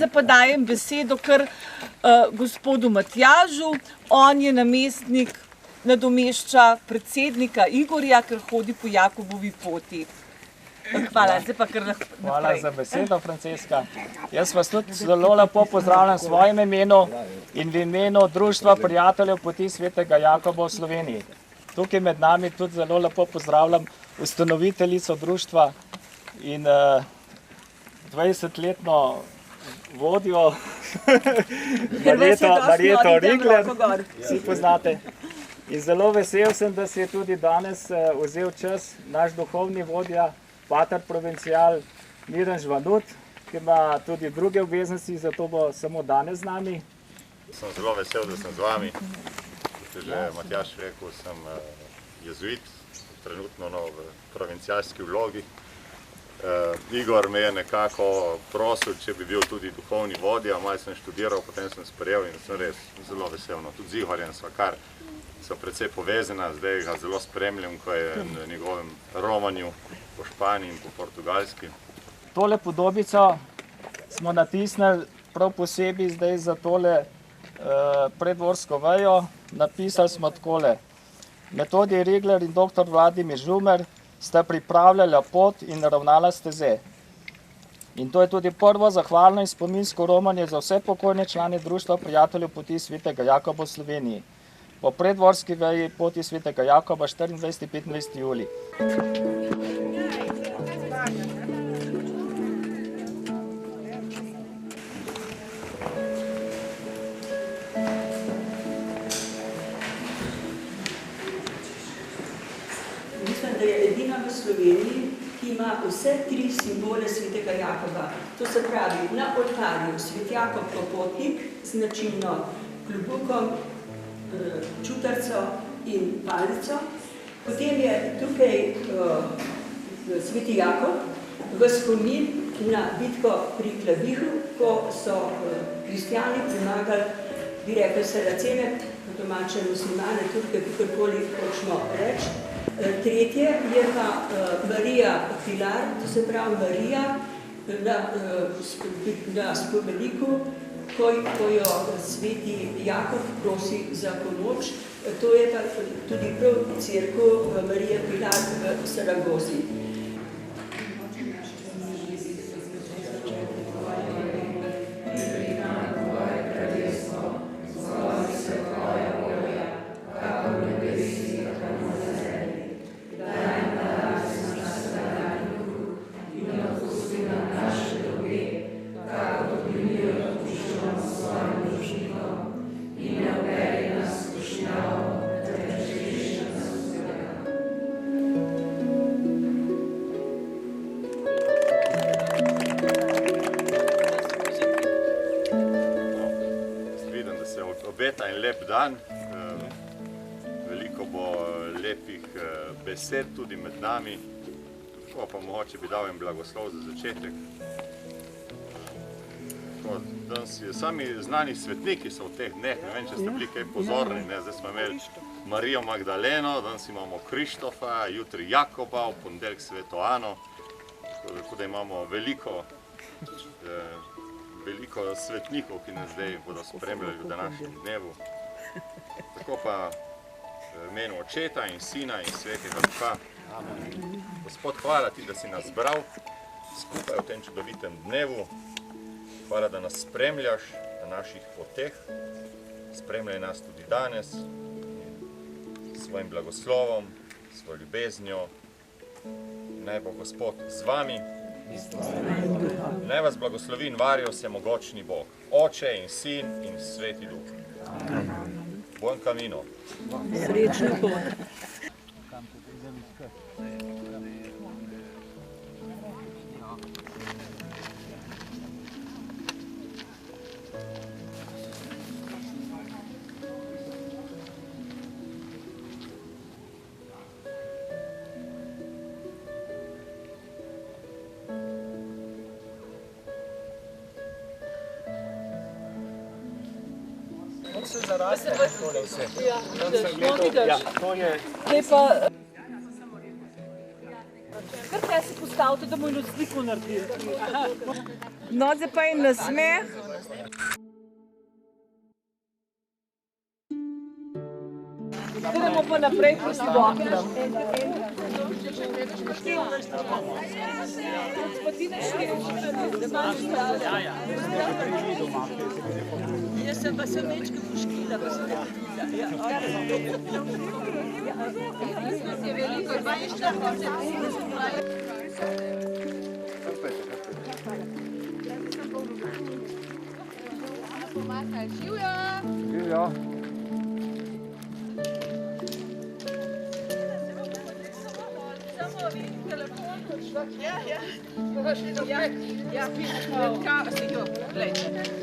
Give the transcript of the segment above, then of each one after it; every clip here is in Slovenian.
Zdaj pa dajem besedo kar gospodu Matjažu. On je namestnik, nadomešča predsednika Igorja, ker hodi po Jakobovi poti. Hvala, zdaj pa kar naprej. Hvala za besedo, Franceska. Jaz vas tudi zelo lepo pozdravljam v svojem imenu in v imenu Društva prijateljev poti svetega Jakoba v Sloveniji. Tukaj med nami tudi zelo lepo pozdravljam ustanoviteljico društva in 20-letno vodjo Marjeto Rigler, vsi poznate. In zelo vesel sem, da si je tudi danes vzel čas naš duhovni vodja, pater provincial Miran Žvanut, ki ima tudi druge obveznosti, zato bo samo danes z nami. Sem zelo vesel, da sem z vami. Kot je že Matjaž rekel, sem jezuit, trenutno v provincialski vlogi. Igor me je nekako prosil, če bi bil tudi duhovni vodja, malo sem študiral, potem sem sprejel in sem res zelo vesel. Tudi z Igorjem sva kar so precej povezana, zdaj ga zelo spremljam, ko je na njegovem romanju po Španiji in po Portugalski. Tole podobico smo natisnili prav posebej zdaj za tole predvorsko vejo. Napisali smo takole: Metodij Rigler in dr. Vladimir Žumer sta pripravljala pot in ravnala steze. In to je tudi prvo zahvalno in spominsko romanje za vse pokojne člane Društva prijateljev poti svetega Jakoba v Sloveniji. Po predvorski veji poti svetega Jakoba 24-25 julij. Mislim, da je edina v Sloveniji, ki ima vse tri simbole svetega Jakoba. To se pravi, na oltarju svet Jakob popotnik z značilno klobukom, čutarco in palico. Potem je tukaj sveti Jakob v spomin na bitko pri Klavihru, ko so kristjani premagali, bi rekli, Saracene, domače muslimane, Turke, kakorkoli hočemo reči. Tretje je pa Marija Pilar, to se pravi Marija na spomeniku, ko jo sveti Jakob prosi za pomoč. To je pa tudi prav cerkev Marije Pilar v Saragozi. Obeta in lep dan, veliko bo lepih besed tudi med nami, tako pa mogoče bi dal en blagoslov za začetek. Sami znani svetniki so v teh dneh, ne vem, če ste bili kaj pozorni, zdaj smo imeli Marijo Magdaleno, danes imamo Krištofa, jutri Jakoba, v ponedeljek Sveto Ano, tako da imamo veliko svetnikov, ki nas zdaj bodo spremljali v današnjem dnevu. Tako pa v imenu Očeta in Sina in Svetega Duha. Gospod, hvala ti, da si nas zbral skupaj v tem čudovitem dnevu. Hvala, da nas spremljaš na naših poteh. Spremljaj nas tudi danes s svojim blagoslovom, s svojo ljubeznijo. Naj bo Gospod z vami. Naj vas blagoslovi in varja vsemogočni Bog, Oče in Sin in Sveti Duh. Buen camino. Srečna pot. Se zaraste, tole vse. Ja, vidiš, To je... Zdaj pa... Kar te si postavite, da mu eno sliko naredi. No, zdaj pa en nasmeh. Gremo pa naprej proti bokom. Jaz sem pa se mečke poškila, pa sem Živijo.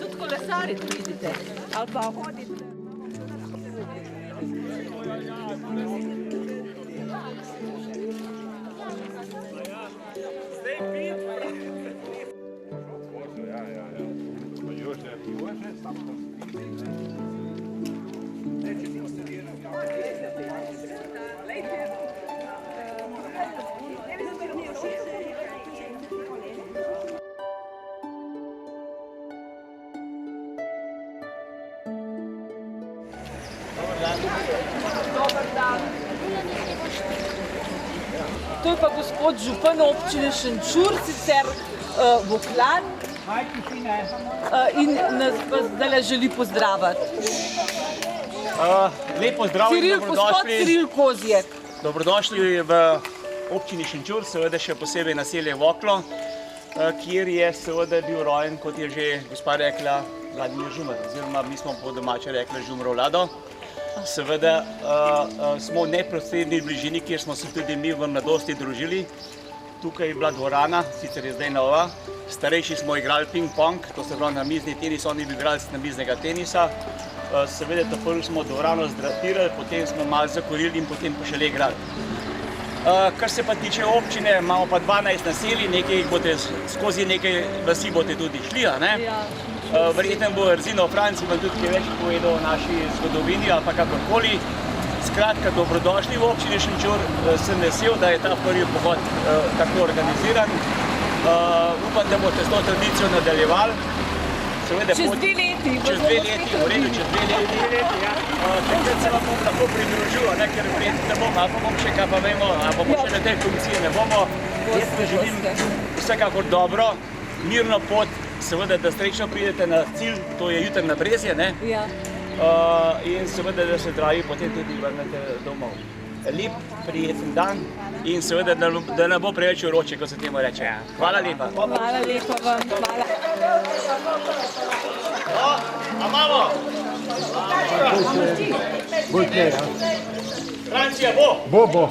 tudi kolesari to vidite. Ali pa hodite. To je pa gospod župan občine Šenčur, sicer Voklan, in nas pa zdaj želi pozdraviti. Lep pozdrav in Gospod Ciril Kozjek. dobrodošli v občini Šenčur, seveda še posebej naselje Voklo, kjer je seveda bil rojen, kot je že gospa rekla, Vladimir Žumar, oziroma mi smo po domače rekli Žumarov Vlado. Seveda smo v neposredni bližini, kjer smo se tudi mi v mladosti družili. Tukaj je bila dvorana, sicer je zdaj nova. Starejši smo igrali ping-pong, to se pravi namizni tenis, oni bi igrali namiznega tenisa. Seveda takoj smo dvorano zdratirali, potem smo malo zakorili in potem pa šele igrali. Kar se pa tiče občine, imamo pa 12 naselij, nekaj jih boste skozi nekaj vasi boste tudi šli, a ne? Verjetno bo Erzino Franci vam tudi kaj več povedal o naši zgodovini ali pa kakorkoli. Skratka, dobrodošli v občini Šenčur, sem vesel, da je ta prvi pohod tako organiziran. Upam, da boste s to tradicijo nadaljevali. Čez 2 leti. Čez 2 leti, v redu, čez 2 leti. Takrat se vam bom lahko pridružil, ker verjetno ne bom, ali pa bom še kaj pa vemo, ali pa bom še na tej funkciji ne bomo. Jaz pa želim vsekakor dobro, mirno pot, seveda, da srečno pridete na cilj, to je jutri na Brezje, ne? Ja. In seveda, da se zdravi potem tudi vrnete domov. Lep, prijeten dan in seveda, da ne bo preveč vroče, kot se temu reče. Hvala lepa. Hvala lepa vam. Hvala. A imamo? Francija bo? Bo.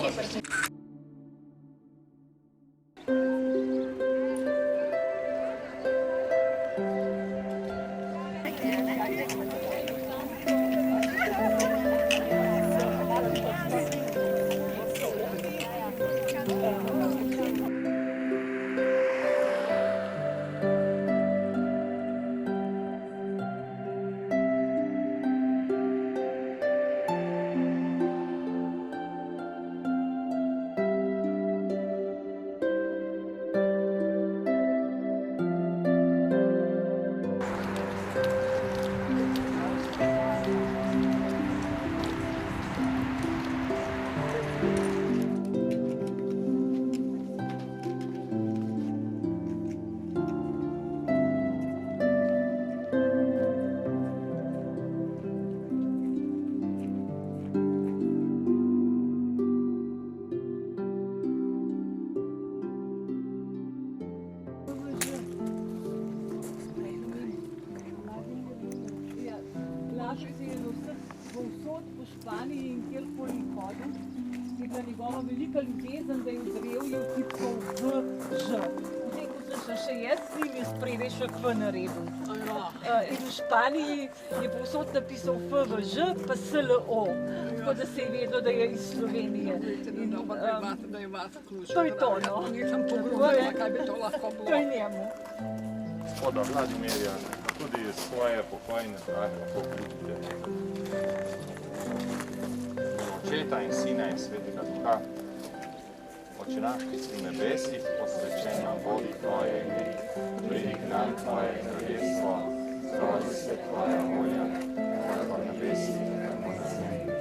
Povsod po Španiji in kjerkoli hodil, je bila njegova velika ljubezen, da je v drevju tipkal VŽ. Potem, ko sem še jaz s njim, je spredaj še K naredil. In v Španiji je povsod napisal FVŽ pa SLO, tako da se je vedelo, da je iz Slovenije. Da imate ključ. To je to, no. Nisem pogrunila, kaj bi to lahko bilo. To je njemu. Gospoda Vladimirja, tudi svoje pokojne prahe lahko vključite. Očeta in sina in svetega duha, Oče naš, ki si v nebesih, posvečeno bodi tvoje ime, pridi k nam tvoje kraljestvo, zrodi se tvoja volja, tako na nebesih, tako na zemlji.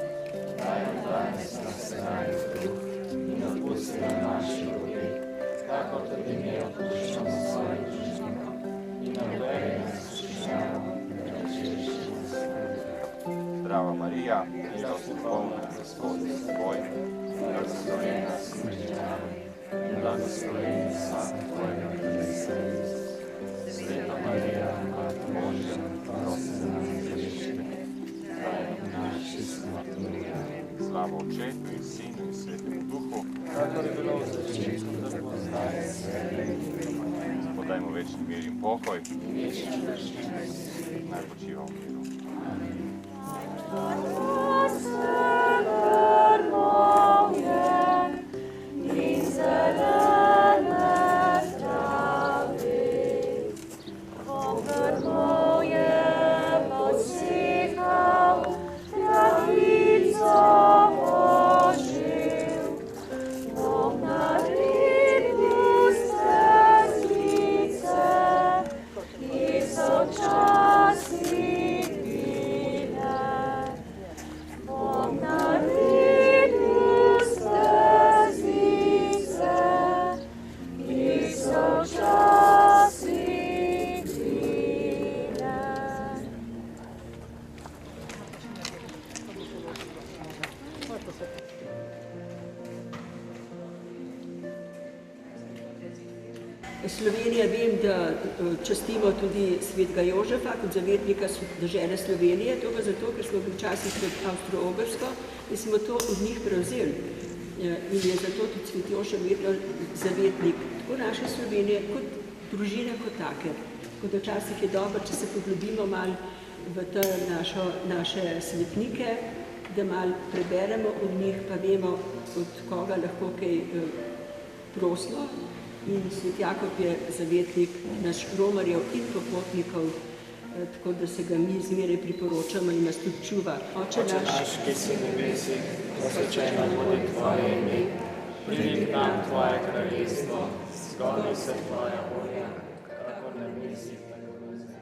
Daj nam danes naš kruh in odpusti nam naše dolge, kakor tudi mi odpuščamo svojim dolžnikom. In ne uvedi nas v skušnjavo, temveč reši nas od zla. Zdrava Marija, milosti polna, Gospod je s teboj, blagoslovljena si med ženami in blagoslovljen je sad tvojega telesa, Jezus. Sveta Marija, Mati Božja, prosi za nas grešnike, zdaj in v naši smrti. Slava Očetu in Sinu in Svetemu Duhu, kakor je bilo v začetku, tako zdaj in vselej. Podajmo večni mir in pokoj. Naj počiva v miru. Slovenija, vem, da častimo tudi svetega Jožefa kot zavetnika dežele Slovenije, to pa zato, ker smo bili včasih pred Avstro-Ogrsko in smo to od njih prevzeli. In je zato tudi svet Jožef vedno zavetnik tako naše Slovenije kot družine kot take. Tako da včasih je dobro, če se poglobimo malo v te naše svetnike, da malo preberemo od njih, pa vemo, od koga lahko kaj prosimo. In svet Jakob je zavetnik naš romarjev in popotnikov, tako da se ga mi zmeraj priporočamo in nas tudi čuva. Oče naš, ki si v nebesih, posvečeno bodi tvoje ime, pridi k nam tvoje kraljestvo, zgodi se tvoja volja, kakor na nebesih, tako na zemlji.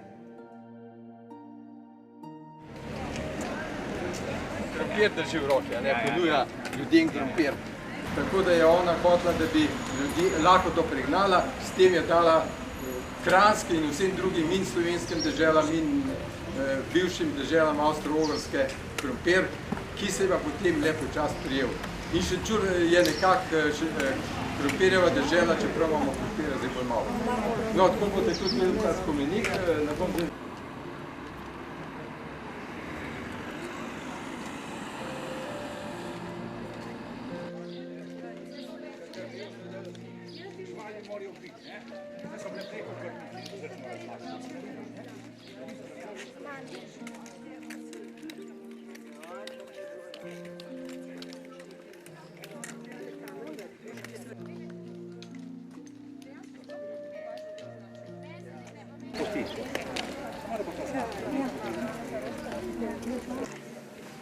Krompir drži v roki, ponuja ljudem krompir. Tako da je ona hotela, da bi ljudi lahko to pregnala, s tem je dala kranjskim in vsem drugim in slovenskim deželam in bivšim deželam Avstro-Ogrske krompir, ki se je pa potem lepo čas prijel. In Šenčur je nekako krompirjeva dežela, čeprav imamo krompira zdaj bolj malo. No, tako boste tudi imeli ta spomenik, ne bom zdaj.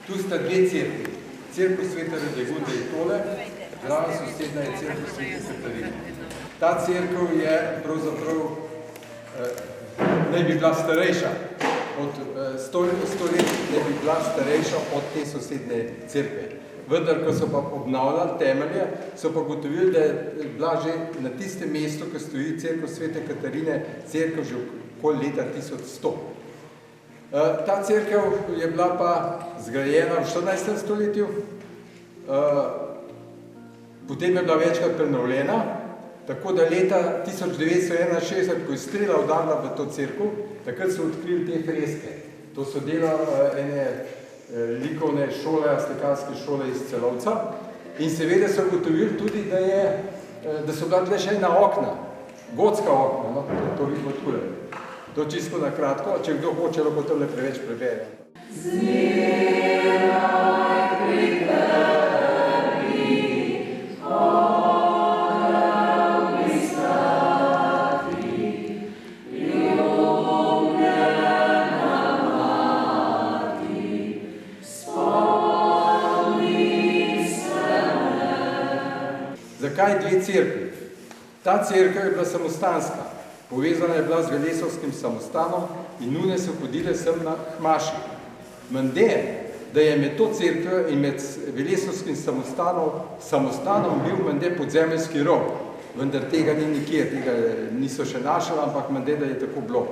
Tu sta dve cerkvi. Cerkev Svete Radegunde je tole, zraven sosednja je cerkev Svete Katarine. Ta cerkev je pravzaprav naj bi bila starejša od 100 let, naj bi bila starejša od te sosednje cerkve. Vendar, ko so pa obnavljali temelje, so pa gotovili, da je bila že na tistem mestu, ko stoji cerkev Svete Katarine, cerkev že okoli leta 1100. Ta cerkev je bila pa zgrajena v 14. stoletju, potem je bila večkrat prenovljena, tako da leta 1961, ko je strela udarila v to cerkev, takrat so odkrili te freske. To so dela ene likovne šole, slikarske šole iz Celovca in seveda so ugotovili tudi, da so bila tle še ena okna, gotska okna, no, to vidimo tukaj. To čisto na kratko, če kdo hoče, lahko tole preveč prebere. Zakaj dve cerkvi? Ta cerkev je bila samostanska, povezana je bila z Velesovskim samostanom in nune so hodile sem na Hmaši. Mende, da je med to cerkev in med Velesovskim samostanom bil mende podzemeljski rov, vendar tega ni nikjer, tega niso še našli, ampak mende, da je tako bilo.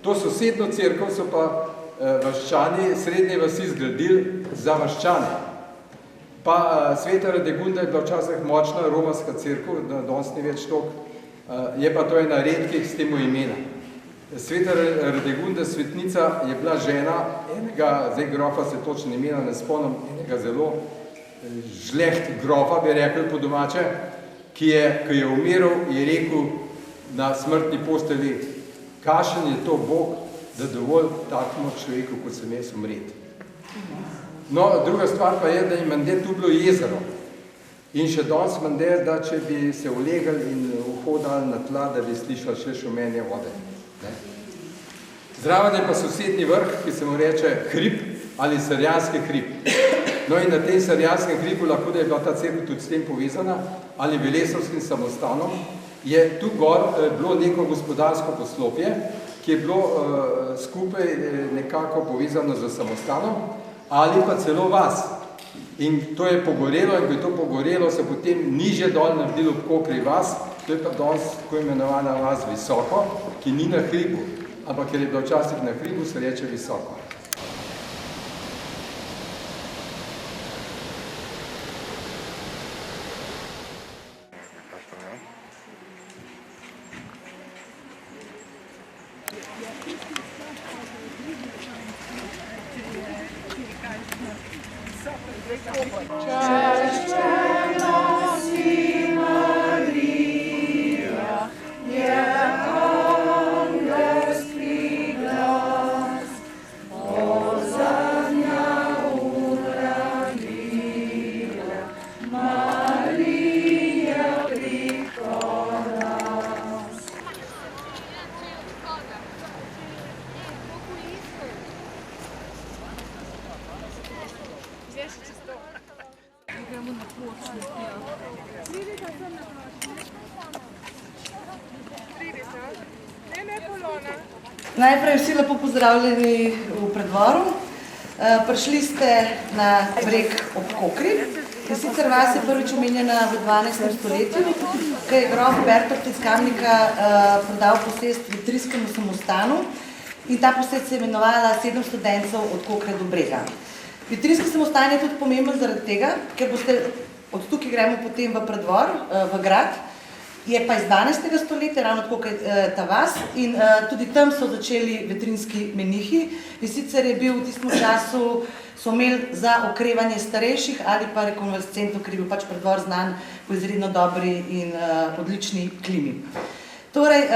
To sosedno cerkev so pa vaščani srednje vasi zgradili za vaščane. Pa Sveta Radegunda je bila včasih močna romarska cerkev, danes ni več toliko, je pa to ena redkih s temu imena. Sveta Radegunda, svetnica, je bila žena enega, zdaj grofa se točno imena ne spomnim, enega zelo žleht grofa, bi rekli po domače, ki je umiral, je rekel na smrtni posteli, kakšen je to Bog, da dovolj takemu človeku, kot sem jaz, umreti. No, druga stvar pa je, da je mende tu bilo jezero. In še danes mende, da če bi se ulegali in uhodali na tla, da bi slišali še šumenje vode. Ne? Zraven je pa sosednji vrh, ki se mu reče hrib ali Sarjanski hrib. No in na tem Sarjanskem hribu, lahko da je bila ta cerkev tudi s tem povezana, ali Velesovskim samostanom, je tu gor bilo neko gospodarsko poslopje, ki je bilo skupaj nekako povezano z samostanom, ali pa celo vas. In to je pogorelo, in ko je to pogorelo, se potem niže dol naredilo ob Kokri vas, to je pa danes tako imenovana vas Visoko, ki ni na hribu, ampak ker je bilo včasih na hribu, se reče Visoko. Najprej vsi lepo pozdravljeni v predvoru. Prišli ste na breg ob Kokri, ki sicer vas je prvič omenjena v 12. stoletju, ko je grof Bertolt iz Kamnika prodal posest Vitrijskemu samostanu in ta posest se je imenovala 7 studencov od Kokre do brega. Vitrijski samostan je tudi pomemben zaradi tega, ker boste od tukaj gremo potem v predvor, v grad, je pa iz 12. stoletja, ravno tako kot ta vas, in tudi tam so začeli vetrinski menihi. In sicer je bil v tistem času, so imeli za okrevanje starejših ali pa rekonvalescentov, ker je bil pač predvor znan po izredno dobri in odlični klimi. Torej,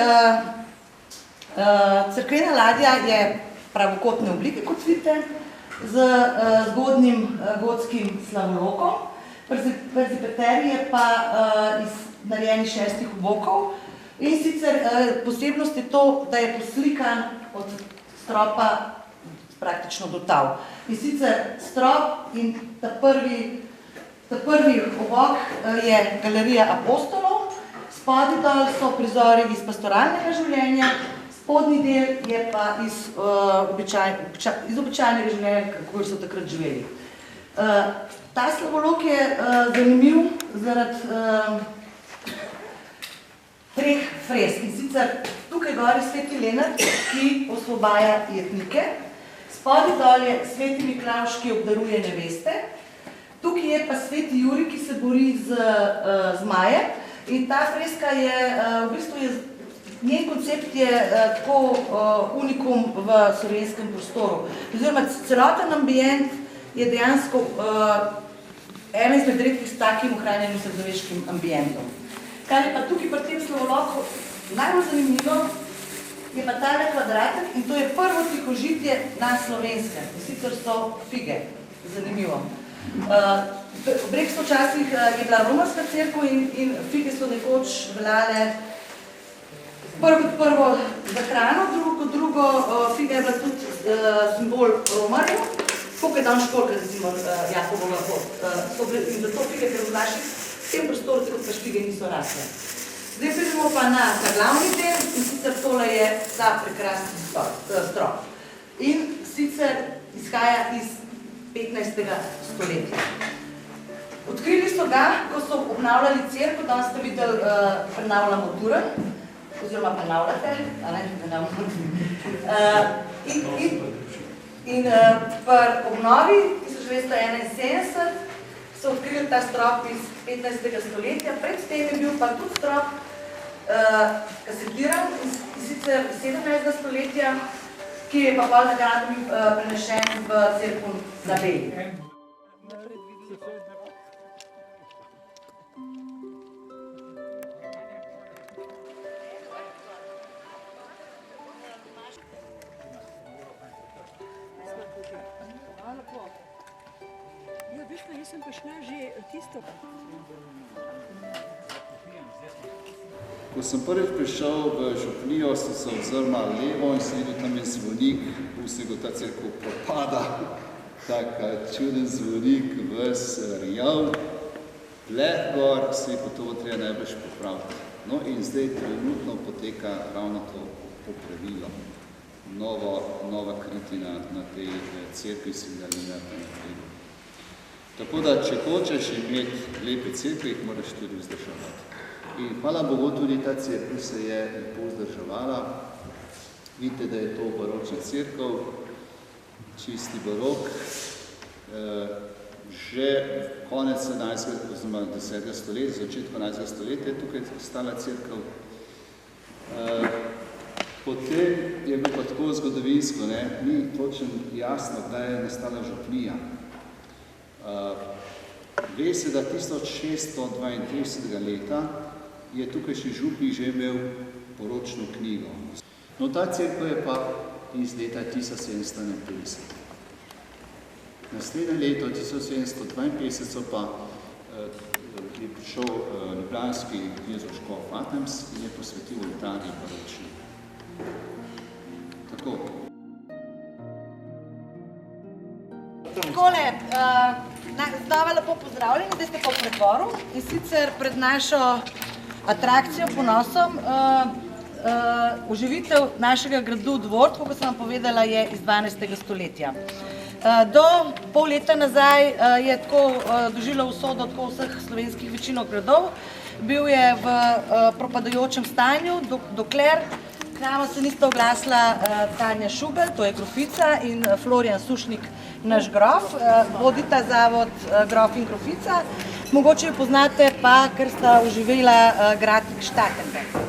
cerkvena ladja je pravokotne oblike, kot vidite, z zgodnjim gotskim slavolokom, presbiterij je pa iz narejenih 6 obokov in sicer posebnost je to, da je poslikan od stropa praktično do tal. In sicer strop in ta prvi obok je Galerija apostolov, spodaj dol so prizori iz pastoralnega življenja, spodnji del je pa iz običajnega življenja, kako so takrat živeli. Ta slavolok je zanimiv zaradi 3 fresk. In sicer tukaj gori sveti Lenart, ki osvobaja jetnike, spodaj dol je sveti Miklavž, ki obdaruje neveste, tukaj je pa sveti Jurij, ki se bori z zmajem in ta freska je, v bistvu njen koncept je tako unikum v slovenskem prostoru. Oziroma celoten ambient je dejansko ena izmed redkih s takim ohranjenim srednjeveškim ambientom. Kar je pa tukaj pri tem slavoloku najbolj zanimivo, je pa tale kvadratek in to je prvo tihožitje na Slovenskem. In sicer so fige. Zanimivo. Breg so včasih je bila romarska cerkev in fige so nekoč veljale prvo za hrano, drugo figa je bila tudi simbol romarjev, tako je dan školka, recimo Jakobova pot. In zato fige, ker v naših tem prostoru tudi pa špige niso rasle. Zdaj pridemo pa na ta glavni del in sicer tole je ta prekrasni strop. In sicer izhaja iz 15. stoletja. Odkrili so ga, ko so obnavljali cerkev, danes ste videli, prenavljamo turen, oziroma prenavljate, a ne, prenavljamo. In pri obnovi 1971 so odkrili ta strop iz 15. stoletja, pred tem je bil pa tudi strop kasetiran, in sicer iz 17. stoletja, ki je pa bolj nakratko prenešen v cerkev Zabeli. Jaz sem prišla že tisto. Ko sem prvič prišel v župnijo, sem se ozrl na levo in sem videl, tam je zvonik, pustil ta cerkev propada, tak čuden zvonik, ves rjav, bleh gor, se je gotovo treba najbrž popraviti. No in zdaj trenutno poteka ravno to popravilo, nova kritina na tej cerkvi Sv.Lenarta na Hribu. Tako da, če hočeš imeti lepe cerkve, jih moraš tudi vzdrževati. In hvala Bogu, tudi ta cerkev se je lepo vzdrževala. Vidite, da je to baročna cerkev, čisti barok. Že konec 10. stoletja, začetku 11. stoletja je tukaj stala cerkev. Potem je bilo pa tako zgodovinsko, ni točno jasno, kdaj je nastala župnija. Ve se, da 1632. leta je tukajšnji župnik že imel poročno knjigo. No, ta cerkev je pa iz leta 1751. Naslednje leto, 1752, so pa je prišel ljubljanski knezov škof Atems in je posvetil oltarji baročni. Tako. Takole, znova lepo pozdravljeni, zdaj ste pa v pretvoru in sicer pred našo atrakcijo, ponosom, oživitev našega gradu Dvor, kot sem vam povedala, je iz 12. stoletja. Do pol leta nazaj je tako doživelo usodo tako vseh slovenskih večino gradov. Bil je v propadajočem stanju, dokler k nama se nista oglasila Tanja Šubel, to je grofica, in Florijan Sušnik, naš grof, vodita zavod Grof in grofica. Mogoče jo poznate pa, ker sta oživela grad Štatenberg.